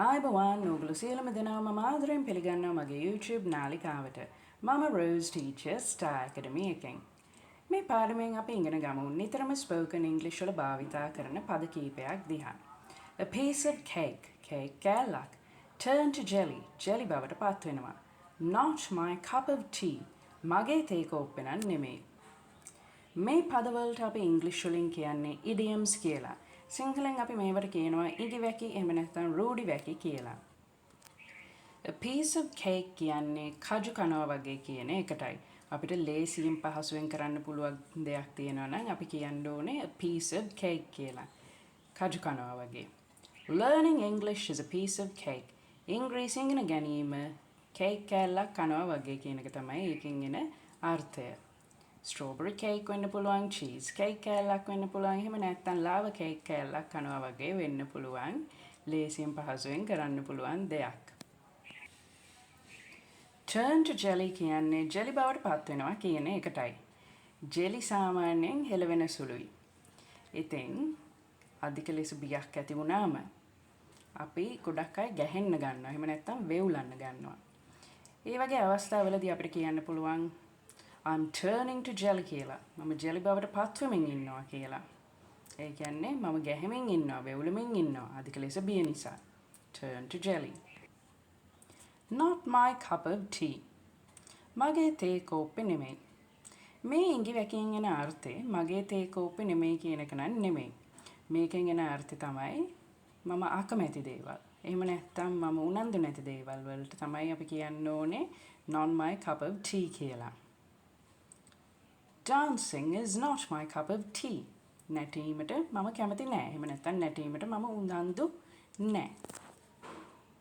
ආයුබෝවන් ඔයගොල්ලෝ සියලුම දෙනාම මම ආදරෙන් පිළිගන්නවා මගේ YouTube නාලිකාවට. මම Rose Teacher Star Academy එකෙන්. මේ පාඩමෙන් අපි ඉගෙන ගමු නිතරම spoken English වල භාවිතා කරන පද කීපයක් දිහා. A piece of cake, cake කෑල්ලක්. Turn to jelly, jelly බවට පත් වෙනවා. Not my cup of tea, මගේ තේ කෝප්පේ නම් නෙමෙයි. මේ පදවලට අපි ඉංග්‍රීසි වලින් කියන්නේ idioms කියලා. සිංහලෙන් අපි මේවට කියනවා ඉඟි වැකි එහෙම නැත්නම් රූඩි වැකි කියලා. A piece of cake කියන්නේ කජු කනවා වගේ කියන එකටයි. අපිට ලේසියෙන් පහසුවෙන් කරන්න පුළුවන් දෙයක් තියෙනවා නම් අපි කියන්න ඕනේ a piece of cake කියලා. කජු කනවා වගේ. Learning English is a piece of cake. ඉංග්‍රීසි ඉගෙන ගැනීම කේක් කෑල්ලක් කනවා වගේ කියන එක තමයි ඒකෙන් එන අර්ථය. Strawberry cake වෙන්න පුළුවන්, cheese cake කෑල්ලක් වෙන්න පුළුවන්, එහෙම නැත්නම් lava cake කෑල්ලක් කනවා වගේ වෙන්න පුළුවන්. ලේසියෙන් පහසුවෙන් කරන්න පුළුවන් දෙයක්. Turn to jelly කියන්නේ jelly බවට පත් වෙනවා කියන එකටයි. jelly සාමාන්‍යයෙන් හෙළවෙන සුළුයි. ඉතින් අධික ලෙස බියක් ඇති වුණාම අපි ගොඩක් අය ගැහෙන්න ගන්නවා. එහෙම නැත්නම් වෙවුලන්න ගන්නවා. ඒ වගේ අවස්ථාවලදී අපිට කියන්න පුළුවන් I'm turning to jelly කියලා. මම jelly බවට පත් වෙමින් ඉන්නවා කියලා. ඒ කියන්නේ මම ගැහෙමින් ඉන්නවා, වෙවුලමින් ඉන්නවා. අධික ලෙස බිය නිසා. Turn to jelly. Not my cup of tea. මගේ තේ කෝප්පේ නෙමෙයි. මේ ඉඟි වැකියෙන් එන අර්ථය මගේ තේ කෝප්පේ නෙමෙයි කියන එක නන් නෙමෙයි. මේකෙන් එන අර්ථය තමයි මම අකමැති දේවල්. එහෙම නැත්නම් මම උනන්දු නැති දේවල් වලට තමයි අපි කියන්න ඕනේ not my cup of tea කියලා. Dancing is not my cup of tea. නැටීමට මම කැමති නෑ. එහෙම නැත්නම් නැටීමට මම උනන්දු නෑ.